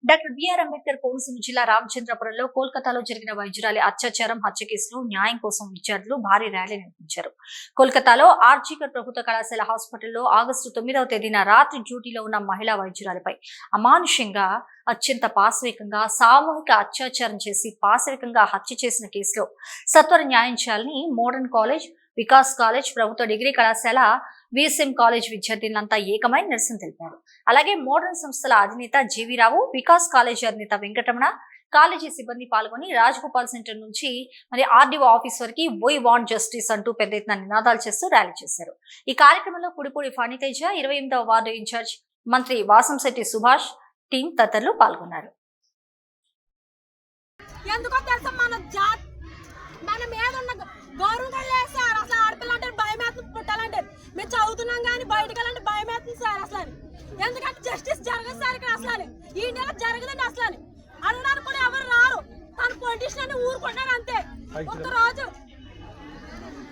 Doctor BR Ambedkar Konaseema జిల్లా రామచంద్రపురంలో కోల్కతాలో జరిగిన వైద్యురాలి అత్యాచారం హత్య కేసులో న్యాయం కోసం విద్యార్థులు భారీ ర్యాలీ నిర్వహించారు. కోల్కతాలో ఆర్జికర్ ప్రభుత్వ కళాశాల హాస్పిటల్లో ఆగస్టు 9వ తేదీన రాత్రి డ్యూటీలో ఉన్న మహిళా వైద్యురాలిపై అమానుషంగా అత్యంత పాశవికంగా సామూహిక అత్యాచారం చేసి పాశవికంగా హత్య చేసిన కేసులో సత్వర న్యాయం చేయాలని మోడర్న్ కాలేజ్, వికాస్ కాలేజ్, ప్రభుత్వ డిగ్రీ కళాశాల, విఎస్ఎం కాలేజ్ విద్యార్థులంతా ఏకమై నిరసన తెలిపారు. అలాగే మోడర్న్ సంస్థల అధినేత జీవీరావు, వికాస్ కాలేజ్ అధినేత వెంకటరమణ, కాలేజీ సిబ్బంది పాల్గొని రాజగోపాల్ సెంటర్ నుంచి ఆర్డీఓ ఆఫీస్ వరకు వై వాంట్ జస్టిస్ అంటూ పెద్ద ఎత్తున నినాదాలు చేస్తూ ర్యాలీ చేశారు. ఈ కార్యక్రమంలో పుడిపూడి ఫణితేజ, 28వ వార్డు ఇన్ఛార్జ్ మంత్రి వాసంశెట్టి సుభాష్, టీం తదితరులు పాల్గొన్నారు. మేము చదువుతున్నాం కానీ బయటకు వెళ్ళండి భయం వేస్తుంది సార్. అసలు ఎందుకంటే జస్టిస్ జరగదు సార్ ఇక్కడ. అసలు ఈ నెల జరగదండి. అసలు అనడానికి కూడా ఎవరు రారు. తన పొలిటీషియన్ అని ఊరుకుంటారు అంతే. ఒక్కరోజు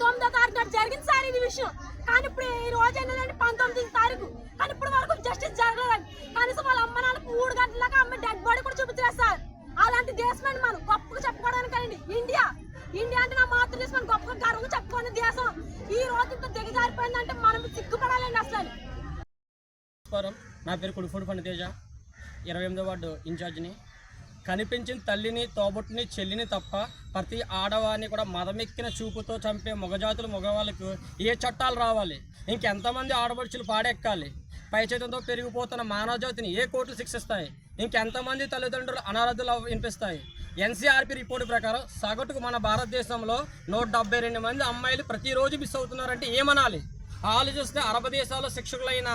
9వ తారీఖు జరిగింది సార్ ఇది విషయం. కానీ ఇప్పుడు ఈ రోజు ఏంటంటే 19వ తారీఖు. కానీ ఇప్పుడు వరకు జస్టిస్ జరగలేదండి. కనీసం వాళ్ళ అమ్మ నాన్నకు 3 గంటలకు అమ్మ డెడ్ బాడీ కూడా చూపించలేదు సార్. అలాంటి దేశం మనం గొప్పగా చెప్పుకోవడానికి ఇండియా అంటే నా మాతృదేశం గొప్పగా గర్వంగా చెప్పుకునే దేశం ఈ రోజు ఇంత దిగజారిపోయిందంటే మనం సిగ్గుపడాలండి. అసలు నా పేరు కుడిపూడి ఫణితేజ, 28వ వార్డు ఇన్ఛార్జిని. కనిపించిన తల్లిని, తోబుట్టుని, చెల్లిని తప్ప ప్రతి ఆడవారిని కూడా మదమెక్కిన చూపుతో చంపే మగవాళ్ళకు ఏ చట్టాలు రావాలి? ఇంకెంతమంది ఆడపడుచులు పాడెక్కాలి? పైచేతంతో పెరిగిపోతున్న మానవజాతిని ఏ కోర్టులు శిక్షిస్తాయి? ఇంకెంతమంది తల్లిదండ్రులు అనారోగ్యాలు వినిపిస్తాయి? ఎన్సీఆర్పీ రిపోర్టు ప్రకారం సగటుకు మన భారతదేశంలో 172 మంది అమ్మాయిలు ప్రతిరోజు మిస్ అవుతున్నారంటే ఏమనాలి? ఆలోచిస్తే అరబ్ దేశాల్లో శిక్షకులైన,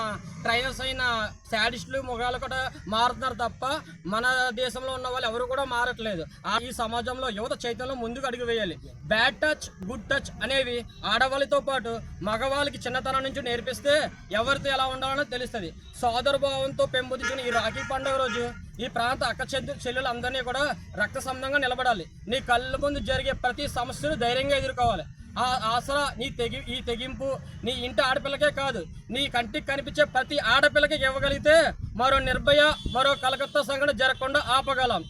ట్రైనర్స్ అయిన శాడిస్టులు, మొగాలు కూడా మారుతున్నారు తప్ప మన దేశంలో ఉన్న వాళ్ళు ఎవరు కూడా మారట్లేదు. ఈ సమాజంలో యువత చైతన్యం ముందుకు అడుగు వేయాలి. బ్యాడ్ టచ్, గుడ్ టచ్ అనేవి ఆడవాళ్ళతో పాటు మగవాళ్ళకి చిన్నతనం నుంచి నేర్పిస్తే ఎవరితో ఎలా ఉండాలనో తెలుస్తుంది. సోదరభావంతో పెంపొందించిన ఈ రాఖీ పండుగ రోజు ఈ ప్రాంత అక్క చెల్లెలందరినీ కూడా రక్త సంబంధంగా నిలబడాలి. నీ కళ్ళ ముందు జరిగే ప్రతి సమస్యను ధైర్యంగా ఎదుర్కోవాలి. ఆ ఆసరా ఈ తెగింపు నీ ఇంటి ఆడపిల్లకే కాదు, నీ కంటికి కనిపించే ప్రతి ఆడపిల్లకి ఇవ్వగలిగితే మరో నిర్భయ, మరో కలకత్తా సంఘటన జరగకుండా ఆపగలం.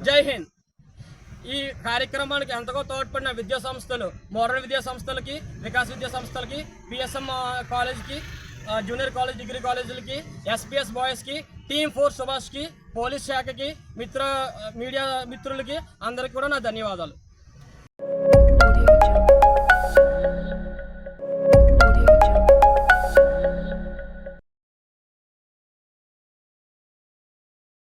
జై హింద్. ఈ కార్యక్రమానికి ఎంతగా తోడ్పడిన విద్యా సంస్థలు, మోడర్న్ విద్యా సంస్థలకి, వికాస్ విద్యా సంస్థలకి, పిఎస్ఎం కాలేజ్కి, జూనియర్ కాలేజ్, డిగ్రీ కాలేజీలకి, ఎస్పీఎస్ బాయ్స్కి, టీమ్ 4 సుభాష్కి, పోలీస్ శాఖకి, మీడియా మిత్రులకి అందరికీ కూడా నా ధన్యవాదాలు.